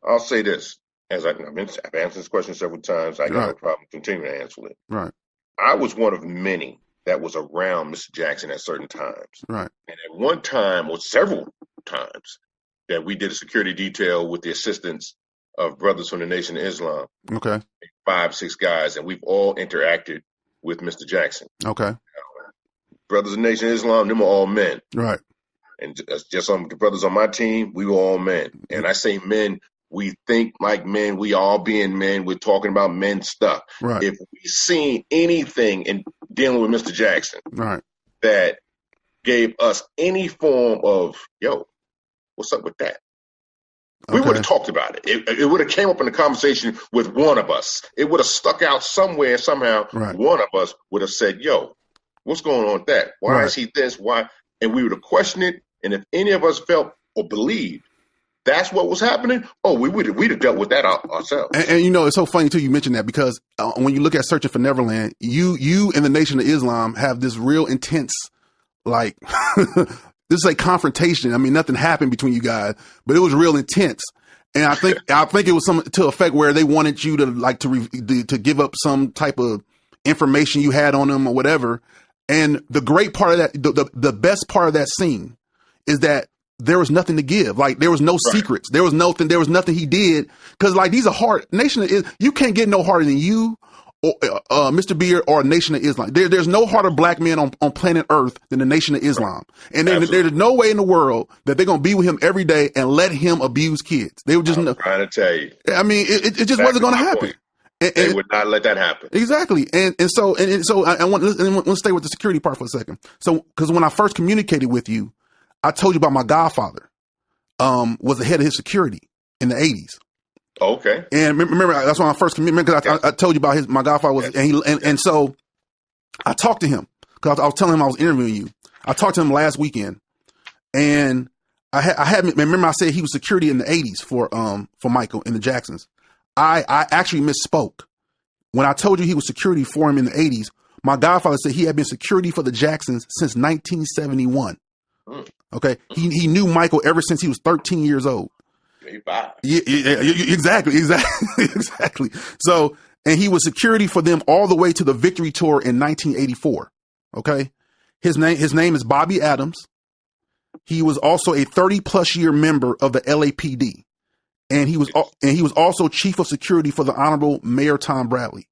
I'll say this. as I've answered this question several times, I got no problem continuing to answer it. Right. I was one of many that was around Mr. Jackson at certain times. Right. And at one time, or several times, that we did a security detail with the assistance of brothers from the Nation of Islam. Okay. 5, 6 guys, and we've all interacted with Mr. Jackson. Okay. Brothers of the Nation of Islam, them are all men. Right. And just some the brothers on my team, we were all men. And I say men, we think like men, we all being men, we're talking about men stuff. Right. If we seen anything in dealing with Mr. Jackson right. that gave us any form of, yo, what's up with that? We would have talked about it. It would have came up in the conversation with one of us. It would have stuck out somewhere, somehow. Right. One of us would have said, yo, what's going on with that? Why is he this? Why? And we would have questioned it. And if any of us felt or believed that's what was happening, we'd have dealt with that ourselves. And you know, it's so funny too you mentioned that, because when you look at Searching for Neverland, you and the Nation of Islam have this real intense, like, this is a confrontation. I mean, nothing happened between you guys, but it was real intense. And I think it was some to effect where they wanted you to like to give up some type of information you had on them or whatever. And the great part of that, the best part of that scene is that there was nothing to give. Like, there was no secrets. There was nothing he did. Cause like, these are hard. You can't get no harder than you or Mr. Beard or Nation of Islam. There's no harder black man on planet Earth than the Nation of Islam. And then there's no way in the world that they're going to be with him every day and let him abuse kids. They would just know. Trying to tell you. I mean, it just wasn't going to happen. They would not let that happen. Exactly. And so I want to stay with the security part for a second. So, cause when I first communicated with you, I told you about my godfather, was the head of his security in the 80s. Okay. And remember, that's when I first communicated, because I told you about my godfather was, and so I talked to him because I was telling him I was interviewing you. I talked to him last weekend, and remember I said he was security in the 80s for Michael and the Jacksons. I actually misspoke. When I told you he was security for him in the 80s, my godfather said he had been security for the Jacksons since 1971. Okay. He knew Michael ever since he was 13 years old. Yeah, exactly. So, and he was security for them all the way to the Victory Tour in 1984. Okay. His name is Bobby Adams. He was also a 30+ year member of the LAPD. And he was also chief of security for the Honorable Mayor Tom Bradley.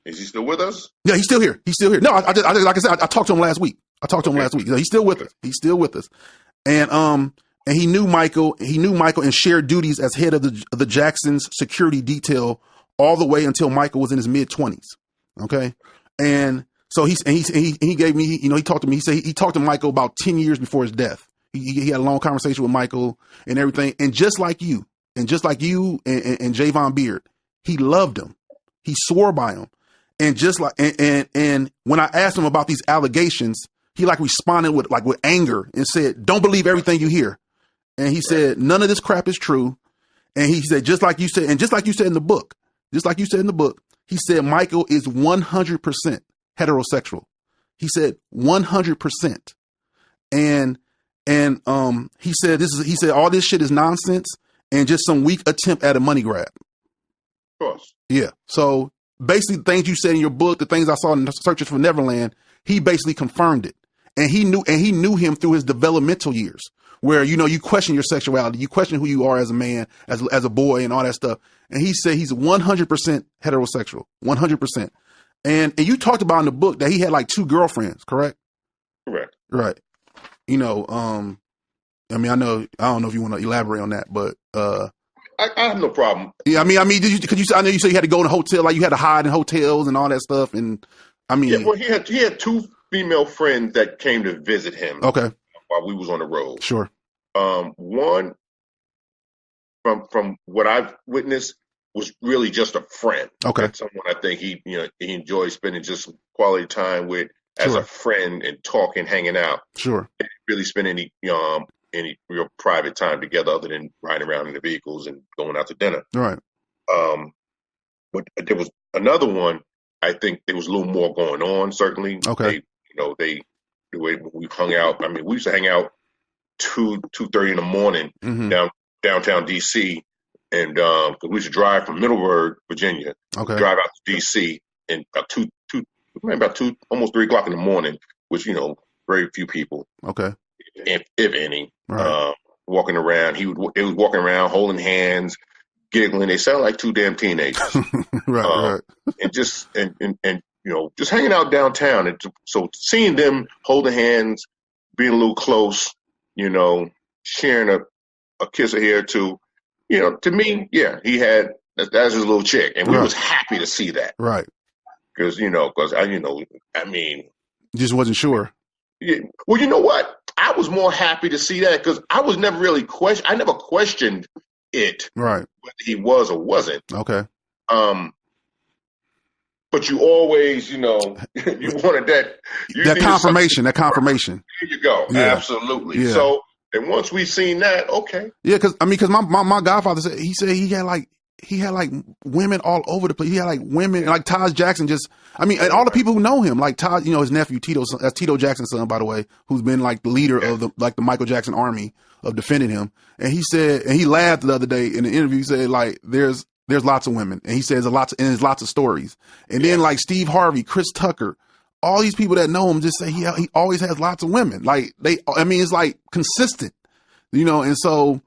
Is he still with us? Yeah, he's still here. No, I like I said, I talked to him last week. He's still with us. And he knew Michael and shared duties as head of the Jackson's security detail all the way until Michael was in his mid-20s. Okay. And so he gave me, he talked to me, he said he talked to Michael about 10 years before his death. He had a long conversation with Michael and everything. And just like you and Javon Beard, he loved him. He swore by him. And just like, and when I asked him about these allegations, he like responded with anger and said, "Don't believe everything you hear." And he said, "None of this crap is true." And he said, just like you said in the book, he said, Michael is 100% heterosexual. He said 100%. And he said all this shit is nonsense and just some weak attempt at a money grab. Of course. Yeah. So basically, the things you said in your book, the things I saw in Searching for Neverland, he basically confirmed it. And he knew him through his developmental years, where, you question your sexuality, you question who you are as a man, as a boy and all that stuff. And he said he's 100% heterosexual, 100%. And you talked about in the book that he had like 2 girlfriends, correct? Correct. Right. I don't know if you want to elaborate on that, but, I have no problem. Yeah. I know you said you had to go in a hotel, like you had to hide in hotels and all that stuff. And he had 2 female friends that came to visit him. Okay. While we was on the road. Sure. One from what I've witnessed was really just a friend. Okay. Someone I think he enjoyed spending just quality time with as a friend and talking, hanging out. Sure. Didn't really spend any real private time together other than riding around in the vehicles and going out to dinner. Right. But there was another one. I think there was a little more going on. Certainly. Okay. The way we hung out. I mean, we used to hang out 2:30 in the morning downtown DC And because we used to drive from Middleburg, Virginia, drive out to D.C. in about almost 3 o'clock in the morning, which very few people, if any, walking around. They was walking around holding hands, giggling. They sound like 2 damn teenagers, and just just hanging out downtown. And so seeing them holding hands, being a little close, sharing a kiss or hair or two, to me, he had that's his little chick, and we was happy to see that, because I mean, just wasn't sure. Yeah, well, you know what? I was more happy to see that because I was never really I never questioned it, whether he was or wasn't. Okay. But you always, you wanted that. That confirmation. That confirmation. There you go. Yeah. Absolutely. Yeah. So, and once we seen that, okay. Yeah, because my godfather said he had like women all over the place. He had like women like Taj Jackson and all the people who know him, like Taj, his nephew that's Tito Jackson's son, by the way, who's been like the leader of the Michael Jackson army of defending him. And he said, and he laughed the other day in the interview. He said like there's lots of women, and he says there's lots of stories. And then like Steve Harvey, Chris Tucker, all these people that know him just say he always has lots of women. Like it's like consistent, and so.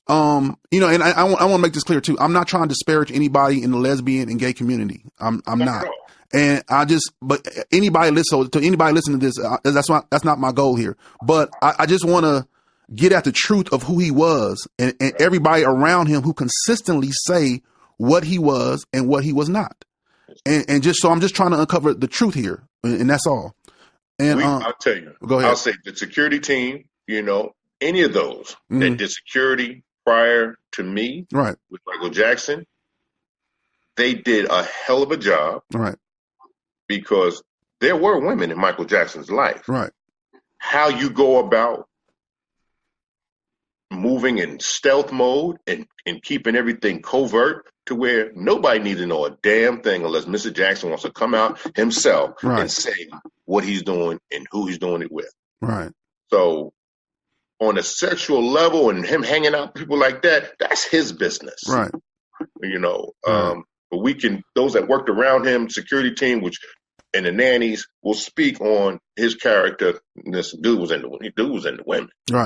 And I want to make this clear too. I'm not trying to disparage anybody in the lesbian and gay community. I'm not. And but anybody listen to this, that's not my goal here. But I just want to get at the truth of who he was and everybody around him who consistently say what he was and what he was not. And just, so I'm just trying to uncover the truth here. And that's all. And I'll tell you, go ahead. I'll say the security team, any of those that did security prior to me, with Michael Jackson, they did a hell of a job, because there were women in Michael Jackson's life. How you go about moving in stealth mode and keeping everything covert to where nobody needs to know a damn thing unless Mr. Jackson wants to come out himself and say what he's doing and who he's doing it with. So on a sexual level and him hanging out with people like that, that's his business. But those that worked around him, security team, and the nannies will speak on his character. This dude was into women. So,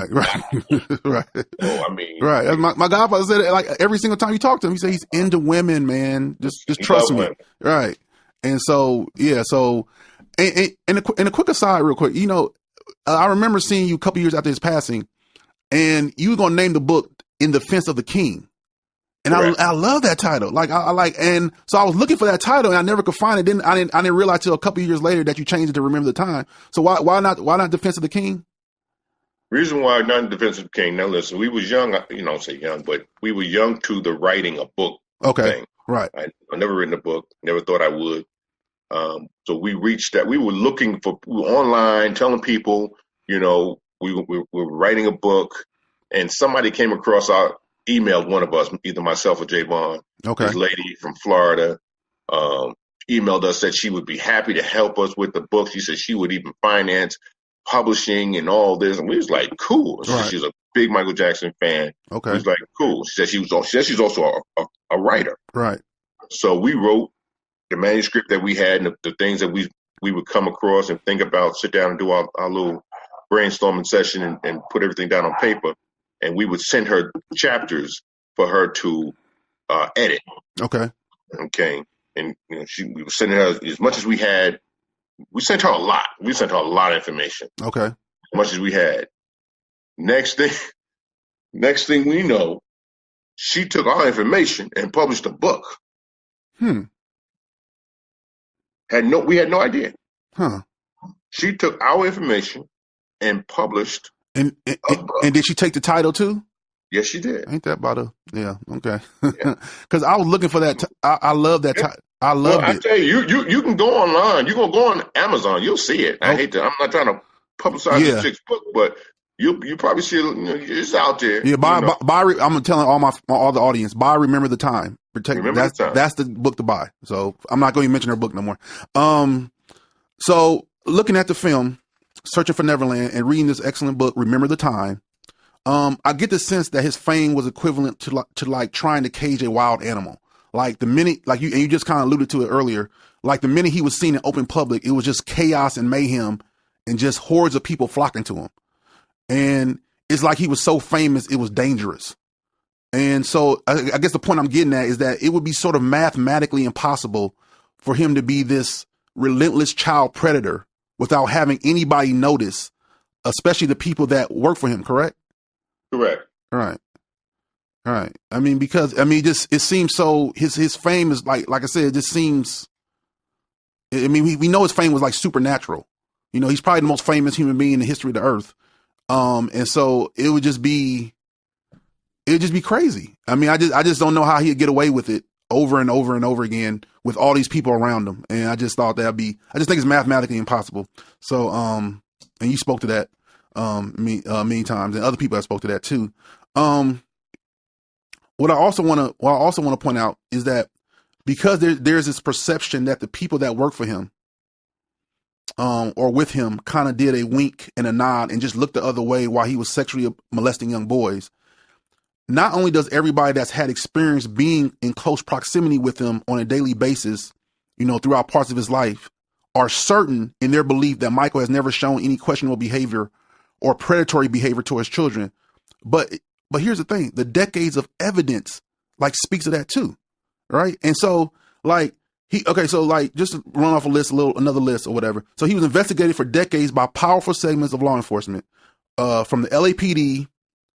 my godfather said it like every single time you talk to him, he said he's into women, man. Just trust me. Women. And so, and a quick aside real quick, I remember seeing you a couple years after his passing, and you were going to name the book In Defense of the King. And I love that title. And so I was looking for that title and I never could find it. I didn't realize till a couple of years later that you changed it to Remember the Time. So why not Defense of the King? Reason why not Defense of the King. Now listen, we was young, don't say young, but we were young to the writing a book thing. I never written a book, never thought I would. So we reached that. We were looking we were online telling people, we were writing a book, and somebody came across emailed one of us, either myself or Javon. This lady from Florida emailed us, said she would be happy to help us with the book. She said she would even finance publishing and all this. And we was like, cool. She's a big Michael Jackson fan. We was like, cool. She said she's also a writer. So we wrote the manuscript that we had and the things that we would come across and think about, sit down and do our little brainstorming session and put everything down on paper. And we would send her chapters for her to edit. And we were sending her as much as we had. We sent her a lot. We sent her a lot of information. As much as we had. Next thing we know, she took our information and published a book. We had no idea. She took our information and published. And did she take the title too? Yes, she did. Ain't that about because I was looking for that. I love that title. I love it. I tell you can go online. You're gonna go on Amazon. You'll see it. I'm not trying to publicize this chick's book, but you probably see it. It's out there. Yeah, I'm telling all the audience. Buy Remember the Time. Remember the Time. That's the book to buy. So I'm not going to mention her book no more. So looking at the film, Searching for Neverland, and reading this excellent book, Remember the Time, I get the sense that his fame was equivalent to like trying to cage a wild animal. Like the minute, like you just kind of alluded to it earlier, like the minute he was seen in open public, it was just chaos and mayhem and just hordes of people flocking to him. And it's like he was so famous, it was dangerous. And so I guess the point I'm getting at is that it would be sort of mathematically impossible for him to be this relentless child predator without having anybody notice, especially the people that work for him, correct? Correct. Right. Right. I mean, because, I mean, just, it seems so, his fame is like I said, it just seems, I mean, we know his fame was like supernatural. You know, he's probably the most famous human being in the history of the earth. And so it would just be crazy. I mean, I just don't know how he'd get away with it over and over and over again with all these people around him. And I just thought I just think it's mathematically impossible. So, and you spoke to that, many times, and other people have spoke to that too. What I also want to point out is that because there's this perception that the people that work for him, or with him kind of did a wink and a nod and just looked the other way while he was sexually molesting young boys. Not only does everybody that's had experience being in close proximity with him on a daily basis, you know, throughout parts of his life, are certain in their belief that Michael has never shown any questionable behavior or predatory behavior towards children. But here's the thing, the decades of evidence like speaks to that too. Right. And so like just to run off another list or whatever. So he was investigated for decades by powerful segments of law enforcement, from the LAPD,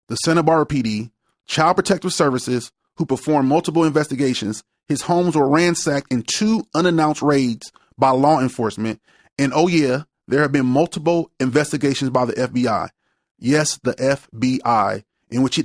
the Santa Barbara PD, Child Protective Services, who performed multiple investigations. His homes were ransacked in 2 unannounced raids by law enforcement. And oh yeah, there have been multiple investigations by the FBI. Yes, the FBI, in which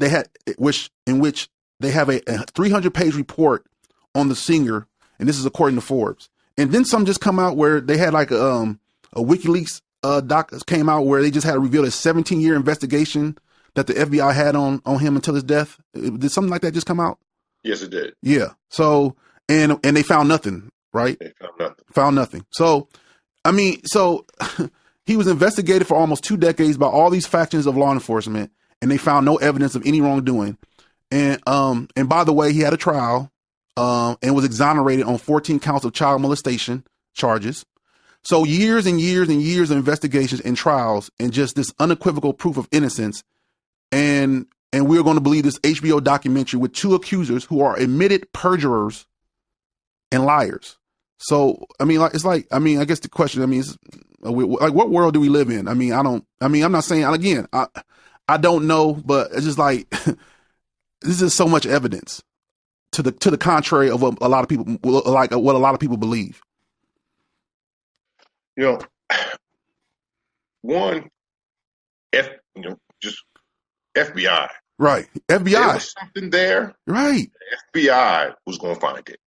they have a 300-page report on the singer, and this is according to Forbes. And then some just come out where they had like a WikiLeaks doc came out where they just had revealed a 17-year investigation that the FBI had on him until his death. Did something like that just come out? Yes, it did. Yeah. So and they found nothing, right? They found nothing. Found nothing. So I mean, he was investigated for almost 2 decades by all these factions of law enforcement, and they found no evidence of any wrongdoing. And by the way, he had a trial, and was exonerated on 14 counts of child molestation charges. So years and years and years of investigations and trials, and just this unequivocal proof of innocence. And we're going to believe this HBO documentary with 2 accusers who are admitted perjurers and liars. So, I mean, I guess the question, is like, what world do we live in? I'm not saying, again, I don't know, but it's just like, this is so much evidence to the contrary of what a lot of people believe. You know, just FBI. Right. FBI. There was something there. Right. The FBI was going to find it.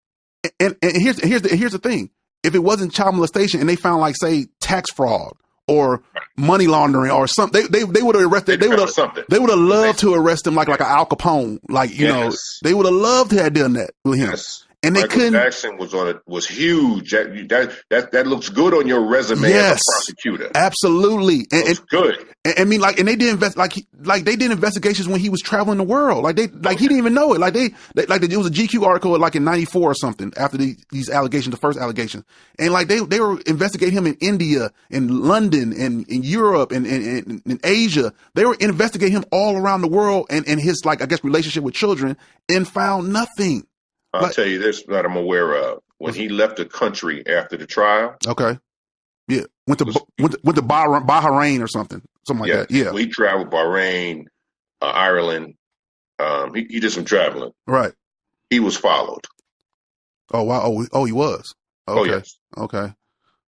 And here's the thing. If it wasn't child molestation and they found, like, say, tax fraud or money laundering or something, they would have arrested. They would have loved to arrest him like an Al Capone. Like, you know, they would have loved to have done that with him. Yes. And they couldn't. Jackson was huge. That looks good on your resume as a prosecutor. Absolutely. It's good. And they did they did investigations when he was traveling the world. He didn't even know it. It was a GQ article like in '94 or something after these allegations, the first allegations. And they were investigating him in India, in London, and in Europe, and in Asia. They were investigating him all around the world and his, relationship with children, and found nothing. I'll tell you this that I'm aware of. When he left the country after the trial. Okay. Yeah. Went to Bahrain or something like that. Yeah. Well, he traveled Bahrain, Ireland. He did some traveling. Right. He was followed. Oh, wow. Oh, he was. Okay. Oh, yes. Okay.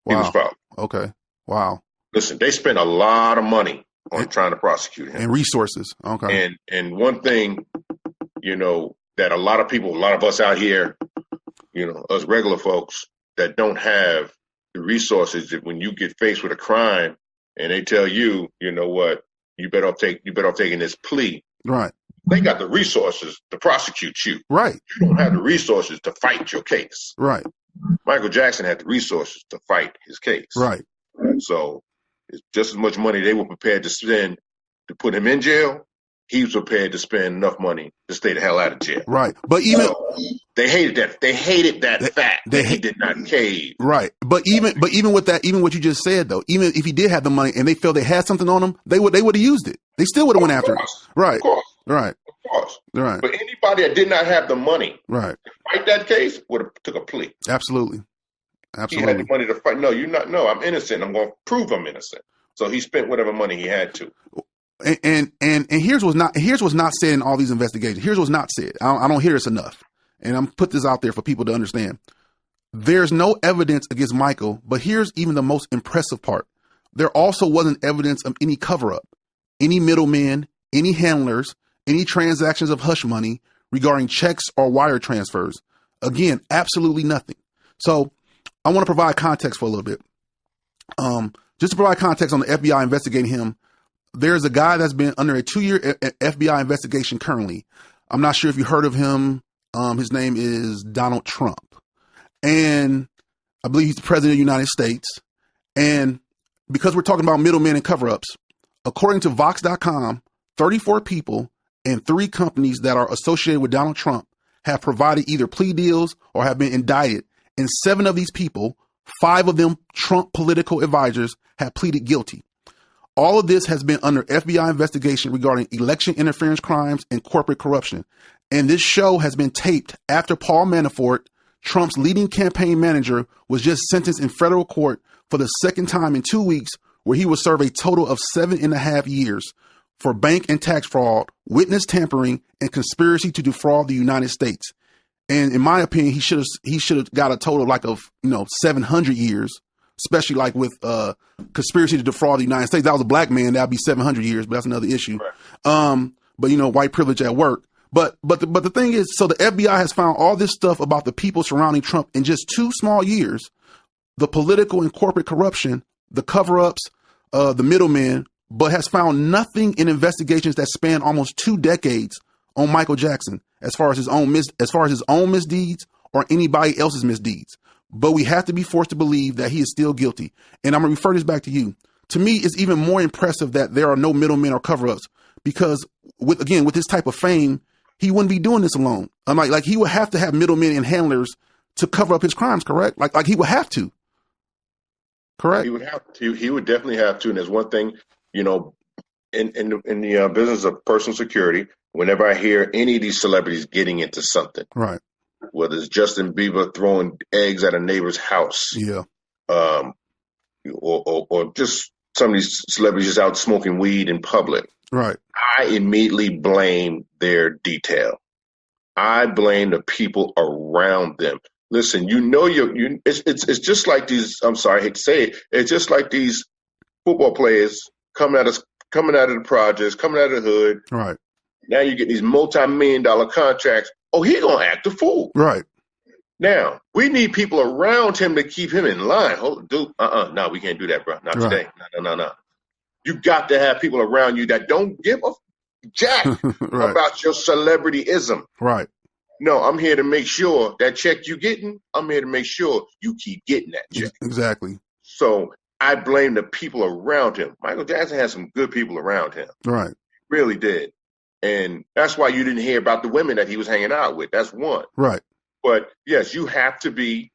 Wow. He was followed. Okay. Wow. Listen, they spent a lot of money on trying to prosecute him. And resources. Okay. And one thing, that a lot of us out here, us regular folks that don't have the resources, that when you get faced with a crime and they tell you, you know what, you better off taking this plea. Right. They got the resources to prosecute you. Right. You don't have the resources to fight your case. Right. Michael Jackson had the resources to fight his case. Right. So it's just as much money they were prepared to spend to put him in jail. he was prepared to spend enough money to stay the hell out of jail. Right. But even they hated that. They hated that fact that he did not cave. Right. But even with that, even what you just said though, even if he did have the money and they felt they had something on him, they would have used it. They still would have went after him. Right. Of course. Right. Of course. Right. But anybody that did not have the money right. to fight that case would have took a plea. Absolutely. He had the money to fight. No, you're not. No, I'm innocent. I'm going to prove I'm innocent. So he spent whatever money he had to. And here's what's not said in all these investigations. Here's what's not said. I don't hear this enough. And I'm put this out there for people to understand. There's no evidence against Michael, but here's even the most impressive part. There also wasn't evidence of any cover-up, any middlemen, any handlers, any transactions of hush money regarding checks or wire transfers. Again, absolutely nothing. So I want to provide context for a little bit. Just to provide context on the FBI investigating him, there's a guy that's been under a 2-year FBI investigation currently. I'm not sure if you heard of him. His name is Donald Trump. And I believe he's the president of the United States. And because we're talking about middlemen and cover-ups, according to Vox.com, 34 people and 3 companies that are associated with Donald Trump have provided either plea deals or have been indicted. And 7 of these people, 5 of them Trump political advisors, have pleaded guilty. All of this has been under FBI investigation regarding election interference crimes and corporate corruption. And this show has been taped after Paul Manafort, Trump's leading campaign manager, was just sentenced in federal court for the second time in 2 weeks, where he will serve a total of 7.5 years for bank and tax fraud, witness tampering, and conspiracy to defraud the United States. And in my opinion, he should have got a total of 700 years, especially like with conspiracy to defraud the United States. If that was a black man, that'd be 700 years, but that's another issue. Right. But white privilege at work. But the thing is, so the FBI has found all this stuff about the people surrounding Trump in just 2 small years: the political and corporate corruption, the cover-ups, the middlemen, but has found nothing in investigations that span almost 2 decades on Michael Jackson as far as his own misdeeds or anybody else's misdeeds. But we have to be forced to believe that he is still guilty. And I'm going to refer this back to you. To me, it's even more impressive that there are no middlemen or cover-ups, because with this type of fame, he wouldn't be doing this alone. I'm like he would have to have middlemen and handlers to cover up his crimes, correct? Like he would have to. Correct? He would have to. He would definitely have to. And there's one thing, in the business of personal security, whenever I hear any of these celebrities getting into something, right, whether it's Justin Bieber throwing eggs at a neighbor's house, yeah, or just some of these celebrities just out smoking weed in public, right, I immediately blame their detail. I blame the people around them. Listen, it's just like these. I'm sorry, I hate to say it. It's just like these football players coming out of the projects, coming out of the hood. Right. Now you get these multi-million-dollar contracts. Oh, he gonna act a fool. Right. Now we need people around him to keep him in line. Hold, dude. No, we can't do that, bro. Not today. No. You got to have people around you that don't give a jack right. about your celebrityism. Right. No, I'm here to make sure that check you getting, I'm here to make sure you keep getting that check. Exactly. So I blame the people around him. Michael Jackson had some good people around him. Right. Really did. And that's why you didn't hear about the women that he was hanging out with. That's one. Right. But yes, you have to be,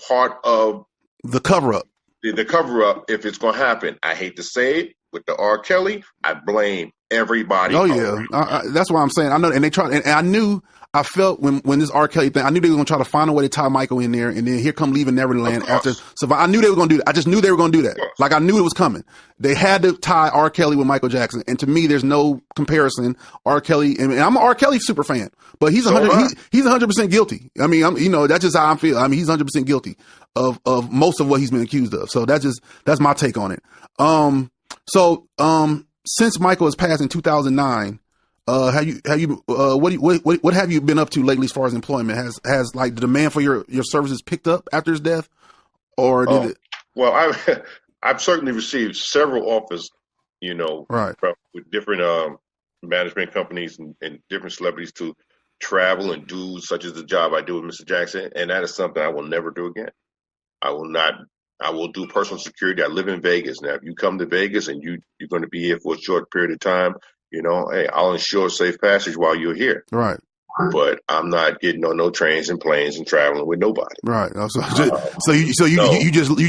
part of the cover-up. The cover-up if it's going to happen. I hate to say it, with the R. Kelly, I blame everybody. Oh yeah, that's what I'm saying. I know, and they tried, and I felt when this R. Kelly thing, I knew they were going to try to find a way to tie Michael in there, and then here come Leaving Neverland after. So I knew they were going to do that. I just knew they were going to do that. Like I knew it was coming. They had to tie R. Kelly with Michael Jackson, and to me, there's no comparison. R. Kelly, and I'm an R. Kelly super fan, but he's 100% guilty. I mean, that's just how I feel. I mean, he's 100% guilty of most of what he's been accused of. So that's my take on it. Since Michael has passed in 2009, what have you been up to lately as far as employment? Has like the demand for your services picked up after his death, or did it? Well, I've certainly received several offers, right, with different management companies and different celebrities to travel and do such as the job I do with Mr. Jackson, and that is something I will never do again. I will not. I will do personal security. I live in Vegas. Now, if you come to Vegas and you're going to be here for a short period of time, hey, I'll ensure safe passage while you're here. Right. But I'm not getting on no trains and planes and traveling with nobody. Right. You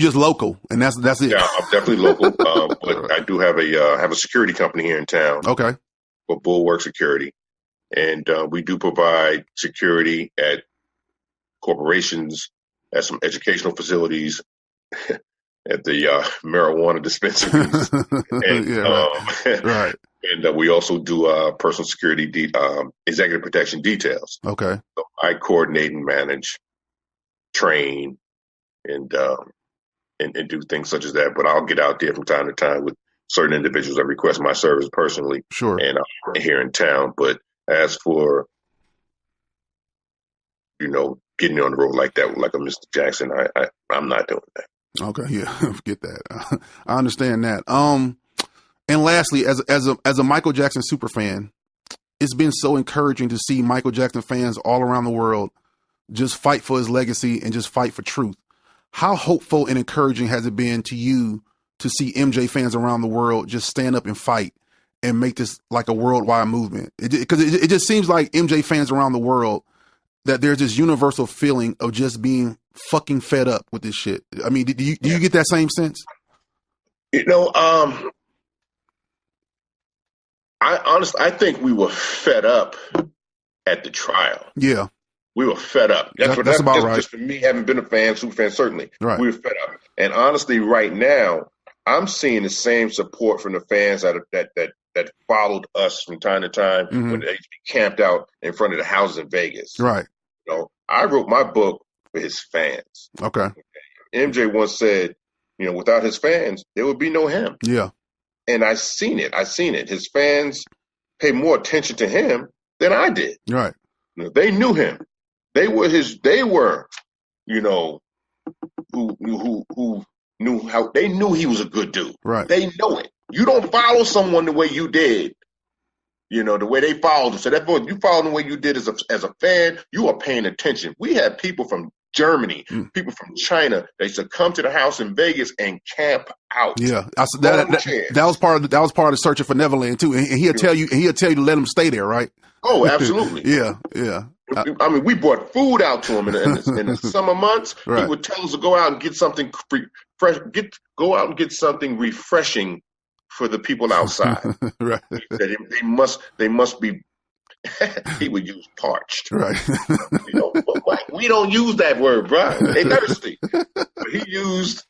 just local, and that's it. Yeah, I'm definitely local. But I do have a security company here in town. Okay. For Bulwark Security, and we do provide security at corporations, at some educational facilities, at the marijuana dispensaries, and right. And we also do personal security, executive protection details. Okay. So I coordinate and manage, train, and do things such as that. But I'll get out there from time to time with certain individuals that request my service personally. Sure. And I'm here in town. But as for getting on the road like that, like a Mr. Jackson, I'm not doing that. Okay. Yeah. Forget that. I understand that. And lastly, as a Michael Jackson super fan, it's been so encouraging to see Michael Jackson fans all around the world just fight for his legacy and just fight for truth. How hopeful and encouraging has it been to you to see MJ fans around the world just stand up and fight and make this like a worldwide movement? Because it just seems like MJ fans around the world, that there's this universal feeling of just being fucking fed up with this shit. I mean, do you get that same sense? I think we were fed up at the trial. Yeah. We were fed up. That's about right. Just for me, having been a fan, super fan, certainly. Right. We were fed up. And honestly, right now, I'm seeing the same support from the fans that followed us from time to time when they camped out in front of the houses in Vegas. Right. I wrote my book for his fans. Okay. MJ once said, without his fans, there would be no him. Yeah. And I seen it. His fans pay more attention to him than I did. Right. They knew him. They were who knew how. They knew he was a good dude. Right. They know it. You don't follow someone the way you did, the way they followed him. So therefore, you follow the way you did as a fan, you are paying attention. We had people from Germany, people from China, they used to come to the house in Vegas and camp out. Yeah, that was part of the Searching for Neverland too. And he'll tell you to let him stay there, right? Oh, absolutely. Yeah. I mean, we brought food out to him in the summer months. Right. He would tell us to go out and get something fresh, go out and get something refreshing for the people outside. Right. They must be. He would use parched. Right. We don't use that word, bro. They thirsty. But he used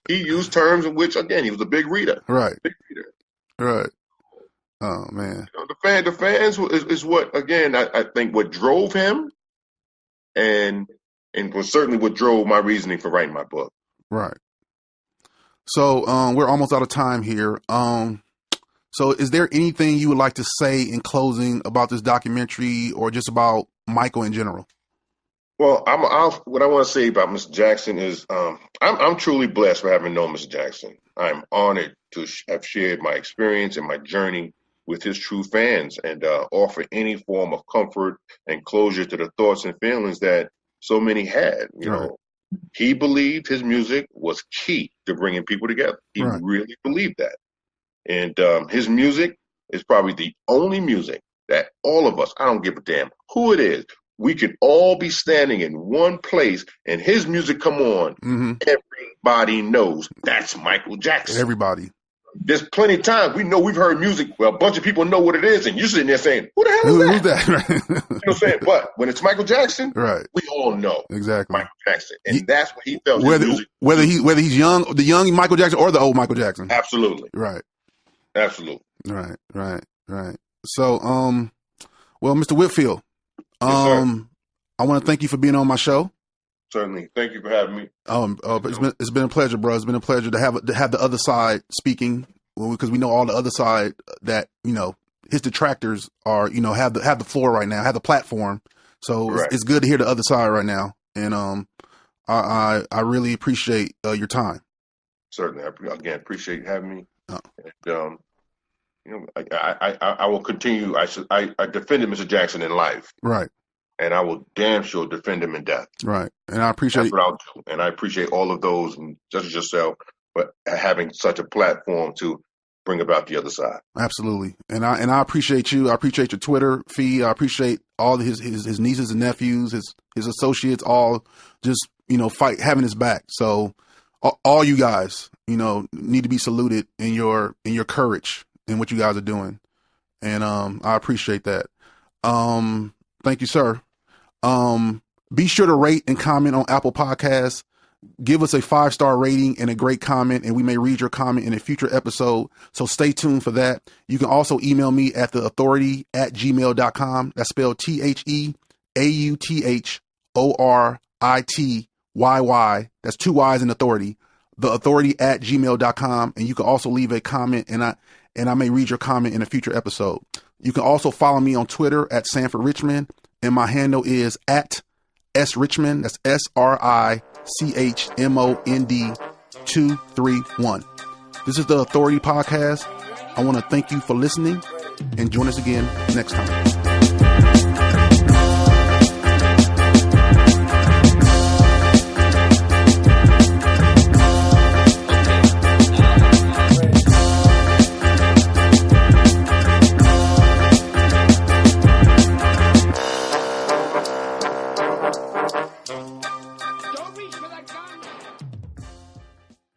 terms in which, again, he was a big reader. Right. Big reader. Right. Oh man. The fans is what, again, I think what drove him, and was certainly what drove my reasoning for writing my book. Right. So we're almost out of time here. So is there anything you would like to say in closing about this documentary or just about Michael in general? Well, what I want to say about Mr. Jackson is I'm truly blessed for having known Mr. Jackson. I'm honored to have shared my experience and my journey with his true fans and offer any form of comfort and closure to the thoughts and feelings that so many had. He believed his music was key to bringing people together. He really believed that. And his music is probably the only music that all of us, I don't give a damn who it is, we could all be standing in one place and his music come on. Everybody knows that's Michael Jackson. Everybody. There's plenty of times we've heard music. Well, a bunch of people know what it is, and you're sitting there saying, "Who the hell is that?" Right. You know what I'm saying? But when it's Michael Jackson, right, we all know exactly Michael Jackson, and that's what he felt. Whether he's young, the young Michael Jackson, or the old Michael Jackson. Absolutely. Right. Absolutely. Right. So, well, Mr. Whitfield, yes, I want to thank you for being on my show. Certainly. Thank you for having me. It's been a pleasure, bro. It's been a pleasure to have the other side speaking, because we know all the other side that, his detractors are, have the floor right now, have the platform. So it's good to hear the other side right now. And I really appreciate your time. Certainly. I appreciate having me. And, I will continue. I defended Mr. Jackson in life. Right. And I will damn sure defend him in death. Right. And I appreciate That's what I'll do. And I appreciate all of those, and just as yourself, but having such a platform to bring about the other side. Absolutely. And I appreciate you. I appreciate your Twitter feed. I appreciate all his nieces and nephews, his associates, all just, having his back. So all you guys, need to be saluted in your courage in what you guys are doing. And I appreciate that. Thank you, sir. Be sure to rate and comment on Apple Podcasts. Give us a 5-star rating and a great comment, and we may read your comment in a future episode. So stay tuned for that. You can also email me at theauthority@gmail.com. That's spelled THEAUTHORITYY. That's 2 Y's in authority. Theauthority@gmail.com. And you can also leave a comment, and I may read your comment in a future episode. You can also follow me on Twitter at Sanford Richmond, and my handle is at S Richmond. That's SRICHMOND 231. This is the Authority Podcast. I want to thank you for listening, and join us again next time.